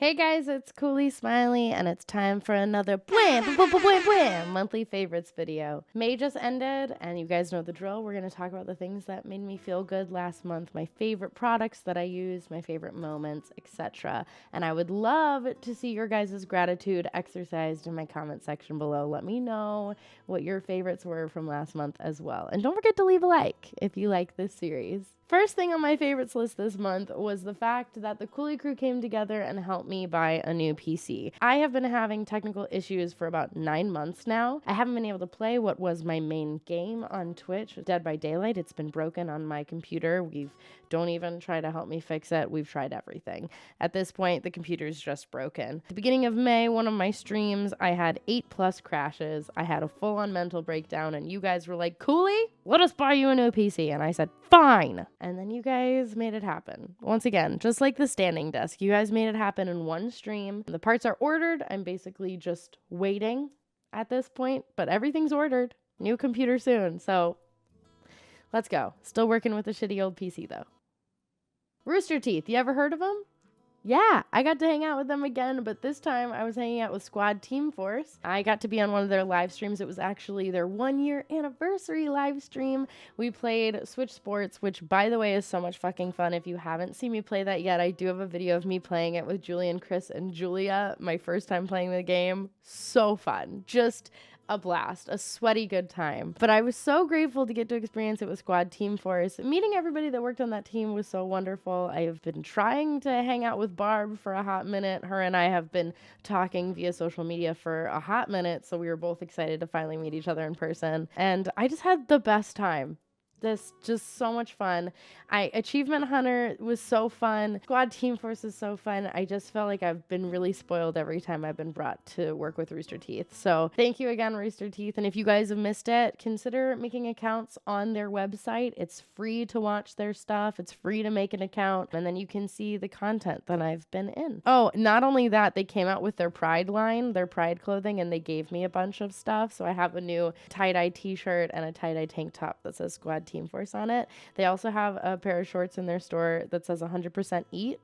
Hey guys, it's Cooley Smiley, and it's time for another blam monthly favorites video. May just ended, and you guys know the drill. We're going to talk about the things that made me feel good last month, my favorite products that I used, my favorite moments, etc. And I would love to see your guys' gratitude exercised in my comment section below. Let me know what your favorites were from last month as well. And don't forget to leave a like if you like this series. First thing on my favorites list this month was the fact that the Cooley crew came together and helped me buy a new PC. I have been having technical issues for about 9 months now. I haven't been able to play what was my main game on Twitch, Dead by Daylight. It's been broken on my computer. Don't even try to help me fix it. We've tried everything. At this point, the computer's just broken. At the beginning of May, one of my streams, I had 8+ crashes. I had a full-on mental breakdown, and you guys were like, Cooley, let us buy you a new PC. And I said, fine. And then you guys made it happen. Once again, just like the standing desk, you guys made it happen in one stream. The parts are ordered. I'm basically just waiting at this point, but everything's ordered. New computer soon. So let's go. Still working with a shitty old PC though. Rooster Teeth, you ever heard of them? Yeah, I got to hang out with them again, but this time I was hanging out with Squad Team Force. I got to be on one of their live streams. It was actually their 1-year anniversary live stream. We played Switch Sports, which, by the way, is so much fucking fun. If you haven't seen me play that yet, I do have a video of me playing it with Julian, Chris, and Julia. My first time playing the game. So fun. Just a blast, a sweaty good time. But I was so grateful to get to experience it with Squad Team Force. Meeting everybody that worked on that team was so wonderful. I have been trying to hang out with Barb for a hot minute. Her and I have been talking via social media for a hot minute, so we were both excited to finally meet each other in person. And I just had the best time. This just so much fun. Achievement Hunter was so fun. Squad Team Force is so fun. I just felt like I've been really spoiled every time I've been brought to work with Rooster Teeth. So thank you again, Rooster Teeth. And if you guys have missed it, consider making accounts on their website. It's free to watch their stuff. It's free to make an account. And then you can see the content that I've been in. Oh, not only that, they came out with their Pride line, their Pride clothing, and they gave me a bunch of stuff. So I have a new tie-dye t-shirt and a tie-dye tank top that says Squad Team Force on it. They also have a pair of shorts in their store that says 100% eat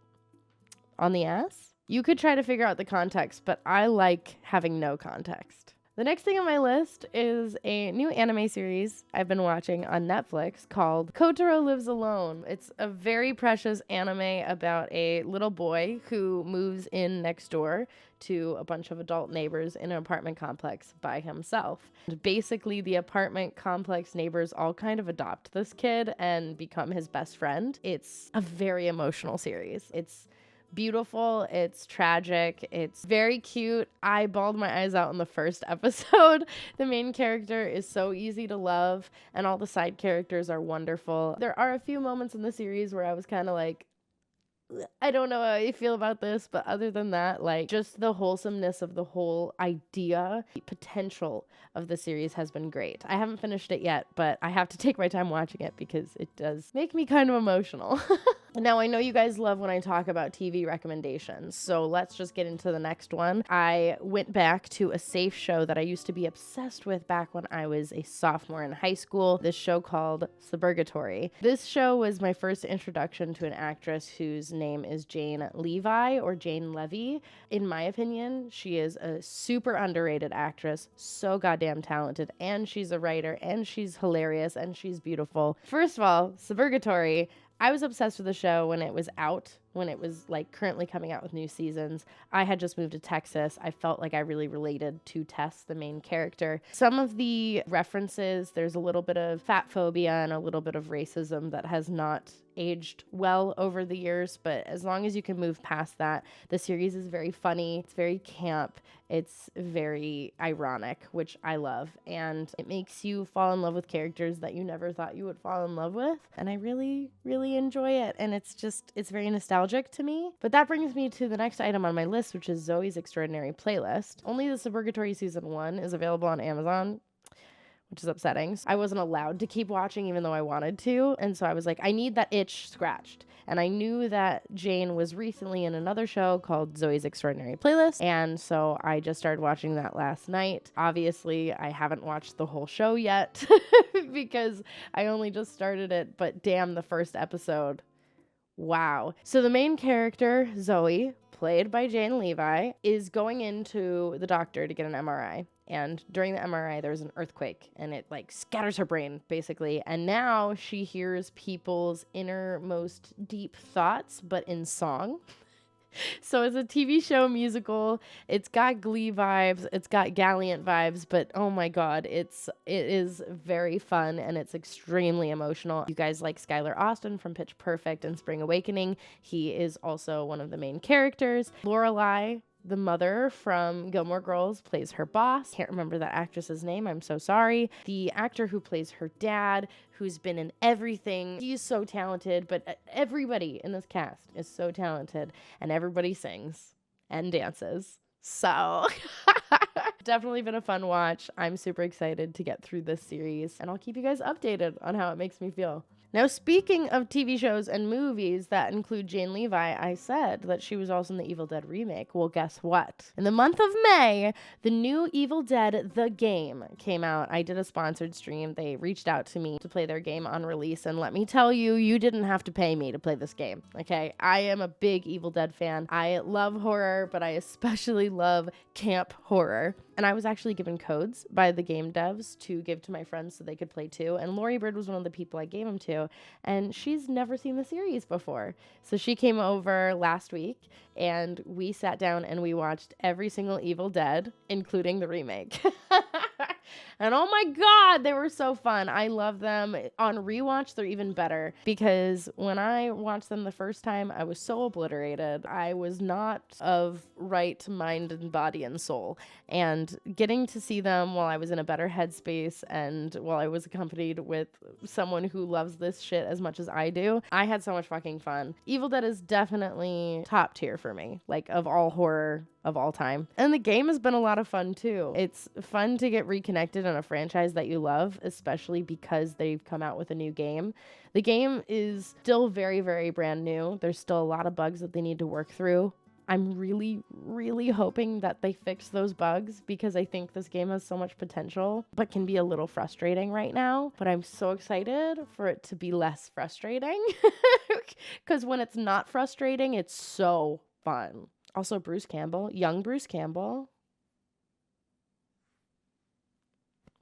on the ass. You could try to figure out the context, but I like having no context. The next thing on my list is a new anime series I've been watching on Netflix called Kotaro Lives Alone. It's a very precious anime about a little boy who moves in next door to a bunch of adult neighbors in an apartment complex by himself. And basically, the apartment complex neighbors all kind of adopt this kid and become his best friend. It's a very emotional series. It's beautiful, it's tragic, it's very cute. I bawled my eyes out in the first episode. The main character is so easy to love, and all the side characters are wonderful. There are a few moments in the series where I was kind of like, I don't know how I feel about this, but other than that, like, just the wholesomeness of the whole idea, the potential of the series has been great. I haven't finished it yet, but I have to take my time watching it because it does make me kind of emotional. Now, I know you guys love when I talk about TV recommendations, so let's just get into the next one. I went back to a safe show that I used to be obsessed with back when I was a sophomore in high school, this show called Suburgatory. This show was my first introduction to an actress whose name is Jane Levi, or Jane Levy. In my opinion, she is a super underrated actress, so goddamn talented, and she's a writer, and she's hilarious, and she's beautiful. First of all, Suburgatory, I was obsessed with the show when it was out, when it was like currently coming out with new seasons. I had just moved to Texas. I felt like I really related to Tess, the main character. Some of the references, there's a little bit of fat phobia and a little bit of racism that has not aged well over the years, but as long as you can move past that, the series is very funny, it's very camp, it's very ironic, which I love, and it makes you fall in love with characters that you never thought you would fall in love with, and I really, really enjoy it, and it's very nostalgic to me. But that brings me to the next item on my list, which is Zoey's Extraordinary Playlist. Only the Suburgatory Season 1 is available on Amazon, which is upsetting. I wasn't allowed to keep watching even though I wanted to, and so I was like, I need that itch scratched. And I knew that Jane was recently in another show called Zoey's Extraordinary Playlist, and so I just started watching that last night. Obviously, I haven't watched the whole show yet because I only just started it, but damn, the first episode Wow. So the main character, Zoey, played by Jane Levi, is going into the doctor to get an MRI. And during the MRI, there's an earthquake and it like scatters her brain basically. And now she hears people's innermost deep thoughts, but in song. So it's a TV show musical. It's got Glee vibes. It's got Gallant vibes, but oh my God, it is very fun and it's extremely emotional. You guys like Skylar Austin from Pitch Perfect and Spring Awakening. He is also one of the main characters. Lorelai, the mother from Gilmore Girls, plays her boss. Can't remember that actress's name. I'm so sorry. The actor who plays her dad, who's been in everything, he's so talented, but everybody in this cast is so talented, and everybody sings and dances. So definitely been a fun watch. I'm super excited to get through this series, and I'll keep you guys updated on how it makes me feel. Now, speaking of TV shows and movies that include Jane Levi, I said that she was also in the Evil Dead remake. Well, guess what? In the month of May, the new Evil Dead The Game came out. I did a sponsored stream. They reached out to me to play their game on release, and let me tell you, you didn't have to pay me to play this game, okay? I am a big Evil Dead fan. I love horror, but I especially love camp horror. And I was actually given codes by the game devs to give to my friends so they could play too. And Lori Bird was one of the people I gave them to. And she's never seen the series before. So she came over last week and we sat down and we watched every single Evil Dead, including the remake. And oh my God, they were so fun. I love them. On rewatch, they're even better because when I watched them the first time, I was so obliterated. I was not of right mind and body and soul. And getting to see them while I was in a better headspace and while I was accompanied with someone who loves this shit as much as I do, I had so much fucking fun. Evil Dead is definitely top tier for me, like of all horror of all time. And the game has been a lot of fun too. It's fun to get reconnected on a franchise that you love, especially because they've come out with a new game. The game is still very, very brand new. There's still a lot of bugs that they need to work through. I'm really, really hoping that they fix those bugs because I think this game has so much potential, but can be a little frustrating right now. But I'm so excited for it to be less frustrating because when it's not frustrating, it's so fun. Also, Bruce Campbell, young Bruce Campbell.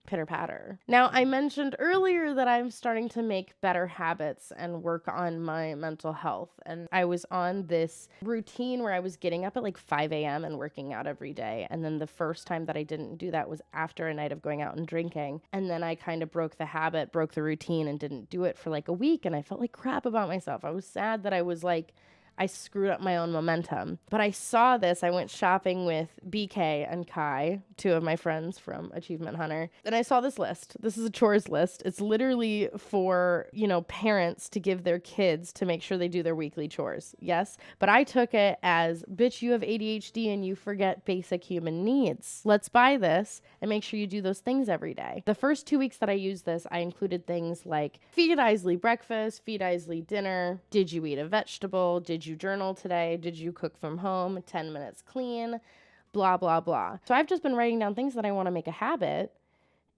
Pitter patter. Now, I mentioned earlier that I'm starting to make better habits and work on my mental health. And I was on this routine where I was getting up at like 5 a.m. and working out every day. And then the first time that I didn't do that was after a night of going out and drinking. And then I kind of broke the habit, broke the routine, and didn't do it for like a week. And I felt like crap about myself. I was sad that I screwed up my own momentum. But I saw this. I went shopping with BK and Kai, two of my friends from Achievement Hunter. And I saw this list. This is a chores list. It's literally for, parents to give their kids to make sure they do their weekly chores. Yes. But I took it as, bitch, you have ADHD and you forget basic human needs. Let's buy this and make sure you do those things every day. The first 2 weeks that I used this, I included things like feed Isley breakfast, feed Isley dinner. Did you eat a vegetable? Did you journal today? Did you cook from home? 10 minutes clean, blah, blah, blah. So I've just been writing down things that I want to make a habit,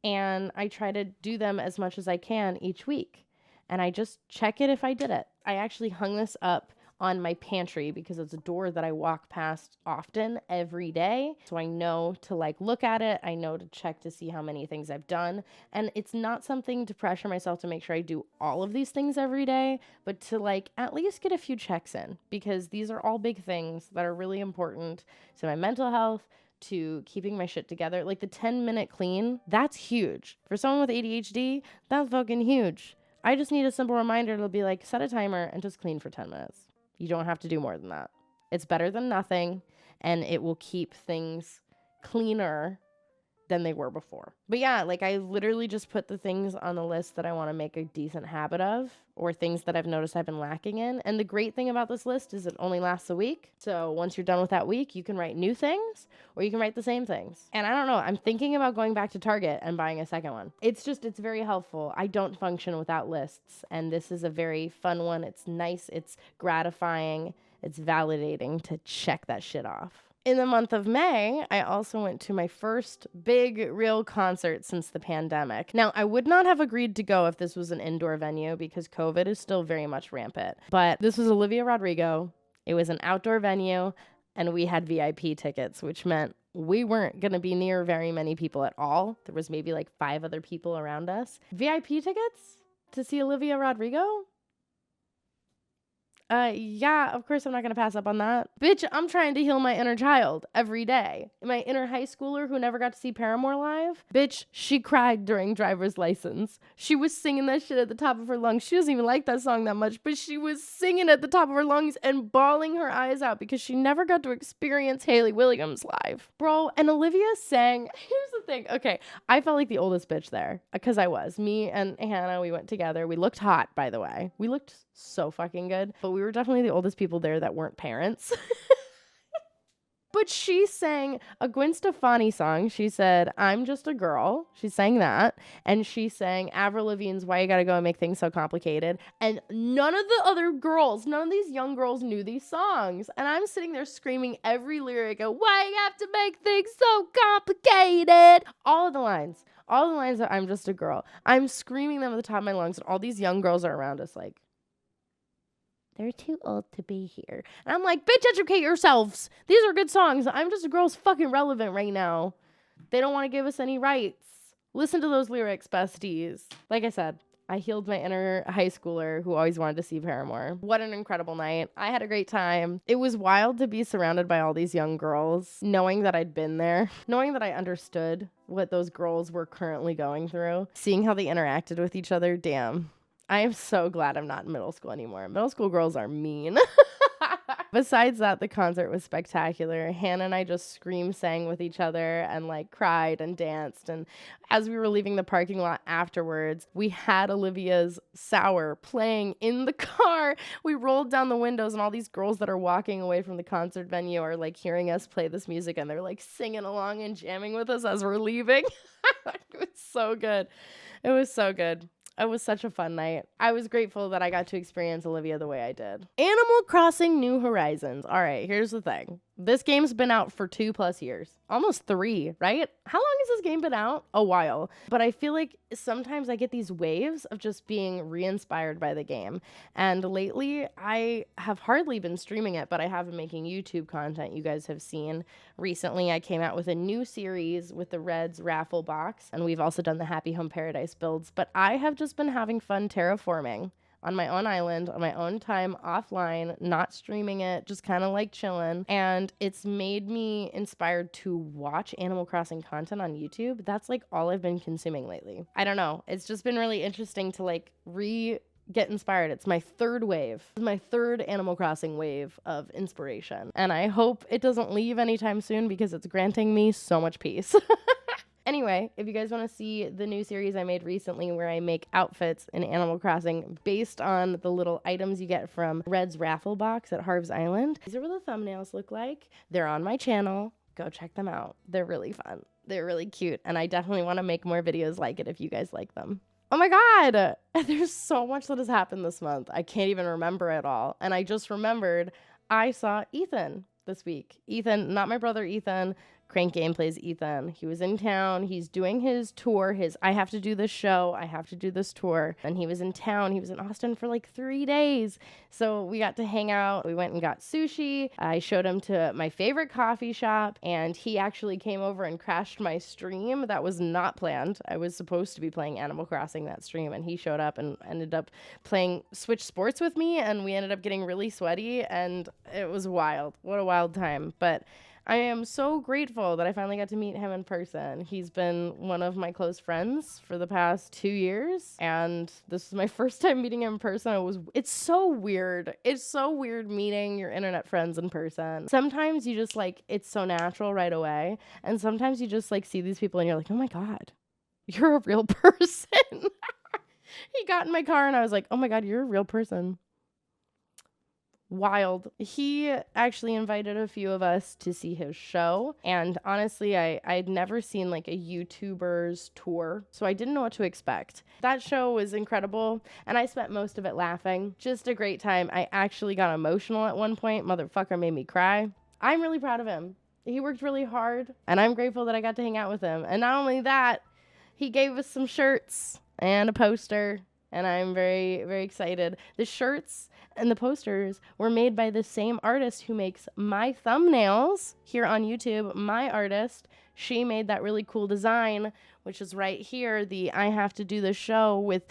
and I try to do them as much as I can each week. And I just check it if I did it. I actually hung this up on my pantry because it's a door that I walk past often every day. So I know to look at it. I know to check to see how many things I've done. And it's not something to pressure myself to make sure I do all of these things every day, but to at least get a few checks in because these are all big things that are really important to my mental health, to keeping my shit together. Like the 10-minute clean, that's huge. For someone with ADHD, that's fucking huge. I just need a simple reminder to be set a timer and just clean for 10 minutes. You don't have to do more than that. It's better than nothing, and it will keep things cleaner than they were before. But yeah, I literally just put the things on the list that I want to make a decent habit of, or things that I've noticed I've been lacking in. And the great thing about this list is it only lasts a week. So once you're done with that week, you can write new things, or you can write the same things. And I don't know, I'm thinking about going back to Target and buying a second one. It's very helpful. I don't function without lists, and this is a very fun one. It's nice, it's gratifying, it's validating to check that shit off. In the month of May, I also went to my first big real concert since the pandemic. Now, I would not have agreed to go if this was an indoor venue because COVID is still very much rampant. But this was Olivia Rodrigo. It was an outdoor venue, and we had VIP tickets, which meant we weren't going to be near very many people at all. There was maybe like 5 other people around us. VIP tickets to see Olivia Rodrigo? Yeah, of course I'm not going to pass up on that. Bitch, I'm trying to heal my inner child every day. My inner high schooler who never got to see Paramore live, bitch, she cried during driver's license. She was singing that shit at the top of her lungs. She doesn't even like that song that much, but she was singing at the top of her lungs and bawling her eyes out because she never got to experience Hayley Williams live. Bro, and Olivia sang, here's the thing. Okay, I felt like the oldest bitch there because I was. Me and Hannah, we went together. We looked hot, by the way. We looked so fucking good, but we were definitely the oldest people there that weren't parents. But she sang a Gwen Stefani song. She said, "I'm just a girl." She sang that. And she sang Avril Lavigne's "Why You Gotta Go and Make Things So Complicated." And none of the other girls, none of these young girls knew these songs. And I'm sitting there screaming every lyric of "Why You Have to Make Things So Complicated." All of the lines. All the lines that "I'm just a girl." I'm screaming them at the top of my lungs. And all these young girls are around us like, they're too old to be here. And I'm like, bitch, educate yourselves. These are good songs. I'm just a girl's fucking relevant right now. They don't want to give us any rights. Listen to those lyrics, besties. Like I said, I healed my inner high schooler who always wanted to see Paramore. What an incredible night. I had a great time. It was wild to be surrounded by all these young girls, knowing that I'd been there, knowing that I understood what those girls were currently going through, seeing how they interacted with each other. Damn. I am so glad I'm not in middle school anymore. Middle school girls are mean. Besides that, the concert was spectacular. Hannah and I just sang with each other and like cried and danced. And as we were leaving the parking lot afterwards, we had Olivia's Sour playing in the car. We rolled down the windows and all these girls that are walking away from the concert venue are like hearing us play this music and they're like singing along and jamming with us as we're leaving. It was so good. It was so good. It was such a fun night. I was grateful that I got to experience Olivia the way I did. Animal Crossing New Horizons. All right, here's the thing. This game's been out for 2+ years. Almost 3, right? How long has this game been out? A while. But I feel like sometimes I get these waves of just being re-inspired by the game. And lately, I have hardly been streaming it, but I have been making YouTube content you guys have seen. Recently, I came out with a new series with the Reds raffle box, and we've also done the Happy Home Paradise builds. But I have just been having fun terraforming on my own island, on my own time, offline, not streaming it, just kind of like chilling. And it's made me inspired to watch Animal Crossing content on YouTube. That's like all I've been consuming lately. I don't know. It's just been really interesting to like get inspired. It's my third wave. It's my third Animal Crossing wave of inspiration. And I hope it doesn't leave anytime soon because it's granting me so much peace. Anyway, if you guys want to see the new series I made recently where I make outfits in Animal Crossing based on the little items you get from Red's raffle box at Harv's Island, these are what the thumbnails look like. They're on my channel. Go check them out. They're really fun. They're really cute. And I definitely want to make more videos like it if you guys like them. Oh my God, there's so much that has happened this month. I can't even remember it all. And I just remembered I saw Ethan this week. Ethan, not my brother Ethan, Crank Gameplays Ethan. He was in town. He's doing his tour, I have to do this show, I have to do this tour. And he was in town. He was in Austin for like 3 days. So we got to hang out. We went and got sushi. I showed him to my favorite coffee shop, and he actually came over and crashed my stream. That was not planned. I was supposed to be playing Animal Crossing that stream, and he showed up and ended up playing Switch Sports with me, and we ended up getting really sweaty, and it was wild. What a wild time. But I am so grateful that I finally got to meet him in person. He's been one of my close friends for the past 2 years, and this is my first time meeting him in person. It's so weird. It's so weird meeting your internet friends in person. Sometimes you just like, it's so natural right away, and sometimes you just like see these people and you're like, oh my God, you're a real person. He got in my car and I was like, oh my God, you're a real person. Wild. He actually invited a few of us to see his show, and honestly I'd never seen like a YouTuber's tour, so I didn't know what to expect. That show was incredible, and I spent most of it laughing. Just a great time. I actually got emotional at one point. Motherfucker made me cry. I'm really proud of him. He worked really hard, and I'm grateful that I got to hang out with him. And not only that, he gave us some shirts and a poster, and I'm very, very excited. The shirts and the posters were made by the same artist who makes my thumbnails here on YouTube. My artist, she made that really cool design, which is right here, the I have to do the show with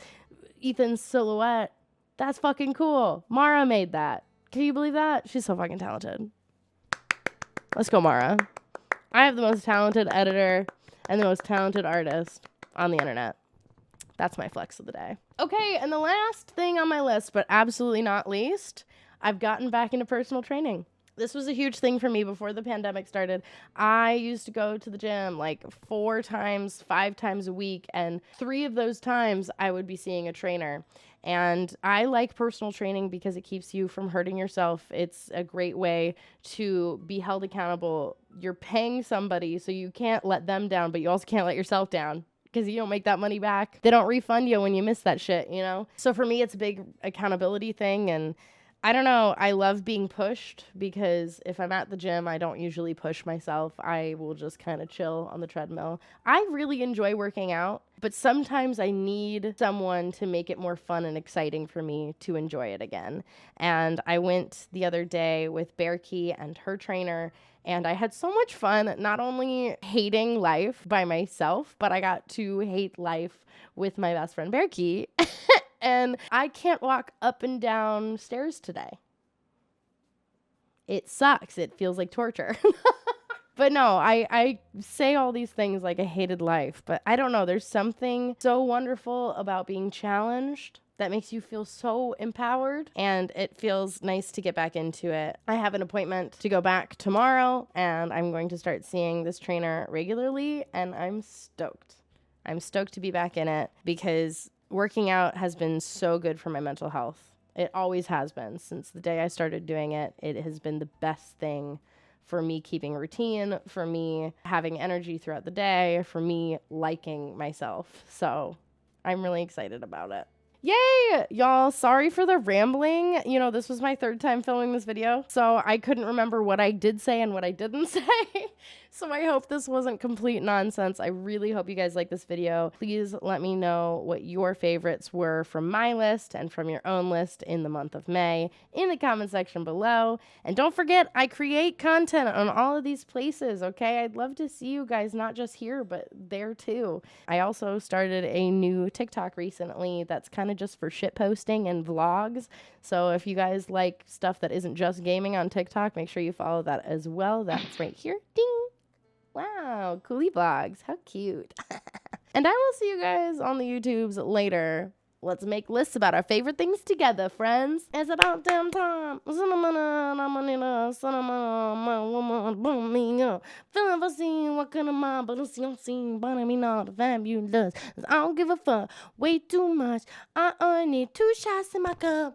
Ethan's silhouette. That's fucking cool. Mara made that. Can you believe that? She's so fucking talented. Let's go, Mara. I have the most talented editor and the most talented artist on the internet. That's my flex of the day. Okay, and the last thing on my list, but absolutely not least, I've gotten back into personal training. This was a huge thing for me before the pandemic started. I used to go to the gym like 4 times, 5 times a week, and 3 of those times I would be seeing a trainer. And I like personal training because it keeps you from hurting yourself. It's a great way to be held accountable. You're paying somebody, so you can't let them down, but you also can't let yourself down, because you don't make that money back. They don't refund you when you miss that shit, you know? So for me, it's a big accountability thing, and I don't know, I love being pushed, because if I'm at the gym, I don't usually push myself. I will just kind of chill on the treadmill. I really enjoy working out, but sometimes I need someone to make it more fun and exciting for me to enjoy it again. And I went the other day with Bearkey and her trainer, and I had so much fun, not only hating life by myself, but I got to hate life with my best friend Bearkey. And I can't walk up and down stairs today. It sucks. It feels like torture. But no, I say all these things like I hated life, but I don't know. There's something so wonderful about being challenged that makes you feel so empowered, and it feels nice to get back into it. I have an appointment to go back tomorrow, and I'm going to start seeing this trainer regularly, and I'm stoked. I'm stoked to be back in it, because working out has been so good for my mental health. It always has been. Since the day I started doing it, it has been the best thing for me keeping routine, for me having energy throughout the day, for me liking myself. So I'm really excited about it. Yay! Y'all, sorry for the rambling. You know, this was my 3rd time filming this video, so I couldn't remember what I did say and what I didn't say. So I hope this wasn't complete nonsense. I really hope you guys like this video. Please let me know what your favorites were from my list and from your own list in the month of May in the comment section below. And don't forget, I create content on all of these places, okay? I'd love to see you guys not just here, but there too. I also started a new TikTok recently that's kind of just for shit posting and vlogs. So if you guys like stuff that isn't just gaming on TikTok, make sure you follow that as well. That's right here. Ding! Wow, coolie vlogs. How cute. And I will see you guys on the YouTubes later. Let's make lists about our favorite things together, friends. It's about damn time. I don't give a fuck. Way too much. I only need 2 shots in my cup.